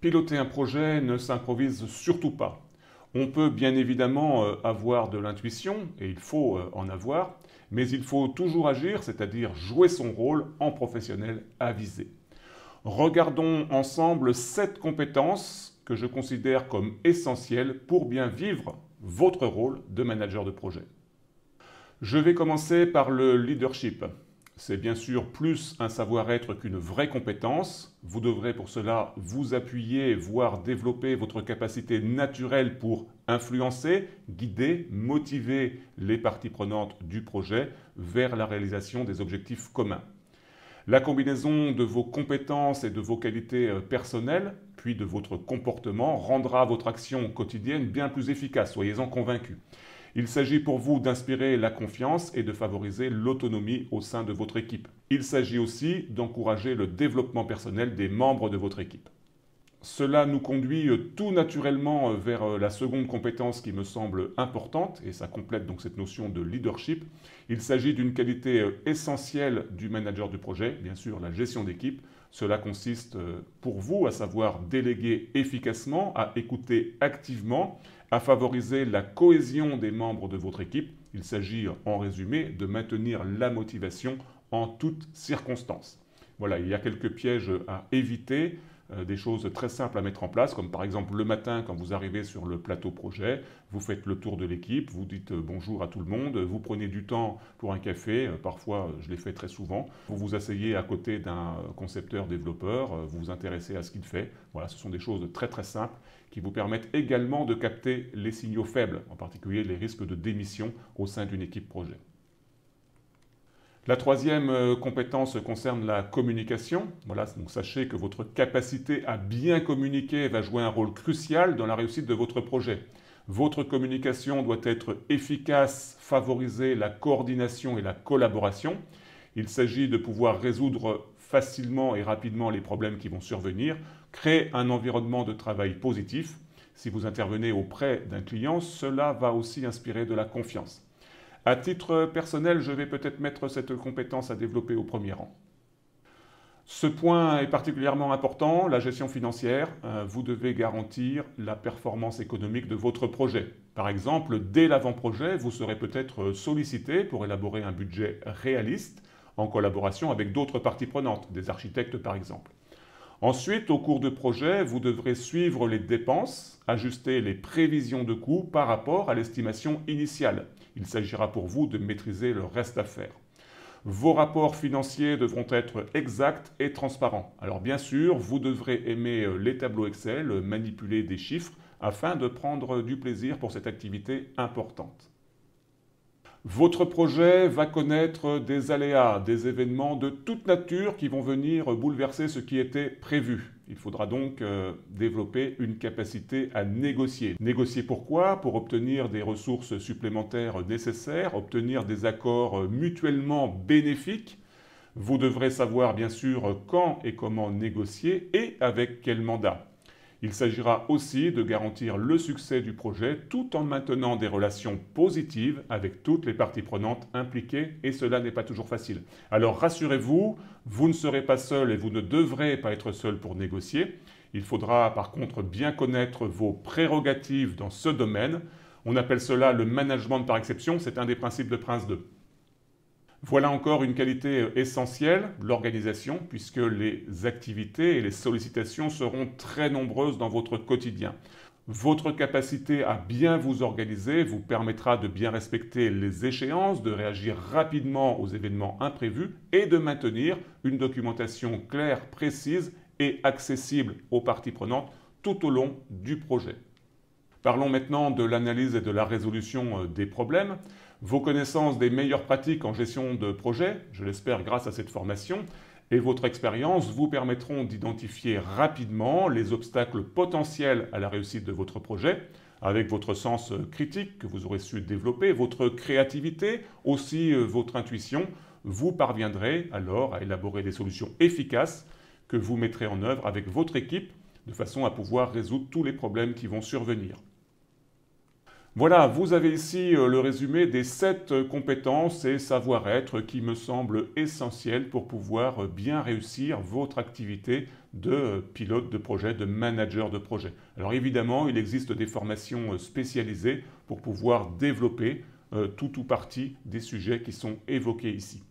Piloter un projet ne s'improvise surtout pas. On peut bien évidemment avoir de l'intuition, et il faut en avoir, mais il faut toujours agir, c'est-à-dire jouer son rôle en professionnel avisé. Regardons ensemble 7 compétences que je considère comme essentielles pour bien vivre votre rôle de manager de projet. Je vais commencer par le leadership. C'est bien sûr plus un savoir-être qu'une vraie compétence. Vous devrez pour cela vous appuyer, voire développer votre capacité naturelle pour influencer, guider, motiver les parties prenantes du projet vers la réalisation des objectifs communs. La combinaison de vos compétences et de vos qualités personnelles, puis de votre comportement, rendra votre action quotidienne bien plus efficace, soyez-en convaincus. Il s'agit pour vous d'inspirer la confiance et de favoriser l'autonomie au sein de votre équipe. Il s'agit aussi d'encourager le développement personnel des membres de votre équipe. Cela nous conduit tout naturellement vers la seconde compétence qui me semble importante, et ça complète donc cette notion de leadership. Il s'agit d'une qualité essentielle du manager du projet, bien sûr la gestion d'équipe. Cela consiste pour vous à savoir déléguer efficacement, à écouter activement, à favoriser la cohésion des membres de votre équipe. Il s'agit en résumé de maintenir la motivation en toutes circonstances. Voilà, il y a quelques pièges à éviter. Des choses très simples à mettre en place, comme par exemple le matin quand vous arrivez sur le plateau projet, vous faites le tour de l'équipe, vous dites bonjour à tout le monde, vous prenez du temps pour un café, parfois je l'ai fait très souvent, vous vous asseyez à côté d'un concepteur-développeur, vous vous intéressez à ce qu'il fait. Voilà, ce sont des choses très très simples qui vous permettent également de capter les signaux faibles, en particulier les risques de démission au sein d'une équipe projet. La troisième compétence concerne la communication. Voilà, donc sachez que votre capacité à bien communiquer va jouer un rôle crucial dans la réussite de votre projet. Votre communication doit être efficace, favoriser la coordination et la collaboration. Il s'agit de pouvoir résoudre facilement et rapidement les problèmes qui vont survenir, créer un environnement de travail positif. Si vous intervenez auprès d'un client, cela va aussi inspirer de la confiance. À titre personnel, je vais peut-être mettre cette compétence à développer au premier rang. Ce point est particulièrement important, la gestion financière. Vous devez garantir la performance économique de votre projet. Par exemple, dès l'avant-projet, vous serez peut-être sollicité pour élaborer un budget réaliste en collaboration avec d'autres parties prenantes, des architectes par exemple. Ensuite, au cours du projet, vous devrez suivre les dépenses, ajuster les prévisions de coûts par rapport à l'estimation initiale. Il s'agira pour vous de maîtriser le reste à faire. Vos rapports financiers devront être exacts et transparents. Alors bien sûr, vous devrez aimer les tableaux Excel, manipuler des chiffres, afin de prendre du plaisir pour cette activité importante. Votre projet va connaître des aléas, des événements de toute nature qui vont venir bouleverser ce qui était prévu. Il faudra donc développer une capacité à négocier. Négocier pourquoi? Pour obtenir des ressources supplémentaires nécessaires, obtenir des accords mutuellement bénéfiques. Vous devrez savoir bien sûr quand et comment négocier et avec quel mandat. Il s'agira aussi de garantir le succès du projet tout en maintenant des relations positives avec toutes les parties prenantes impliquées, et cela n'est pas toujours facile. Alors rassurez-vous, vous ne serez pas seul et vous ne devrez pas être seul pour négocier. Il faudra par contre bien connaître vos prérogatives dans ce domaine. On appelle cela le management par exception, c'est un des principes de Prince 2. Voilà encore une qualité essentielle, l'organisation, puisque les activités et les sollicitations seront très nombreuses dans votre quotidien. Votre capacité à bien vous organiser vous permettra de bien respecter les échéances, de réagir rapidement aux événements imprévus et de maintenir une documentation claire, précise et accessible aux parties prenantes tout au long du projet. Parlons maintenant de l'analyse et de la résolution des problèmes. Vos connaissances des meilleures pratiques en gestion de projet, je l'espère grâce à cette formation, et votre expérience vous permettront d'identifier rapidement les obstacles potentiels à la réussite de votre projet. Avec votre sens critique que vous aurez su développer, votre créativité, aussi votre intuition, vous parviendrez alors à élaborer des solutions efficaces que vous mettrez en œuvre avec votre équipe de façon à pouvoir résoudre tous les problèmes qui vont survenir. Voilà, vous avez ici le résumé des 7 compétences et savoir-être qui me semblent essentiels pour pouvoir bien réussir votre activité de pilote de projet, de manager de projet. Alors évidemment, il existe des formations spécialisées pour pouvoir développer tout ou partie des sujets qui sont évoqués ici.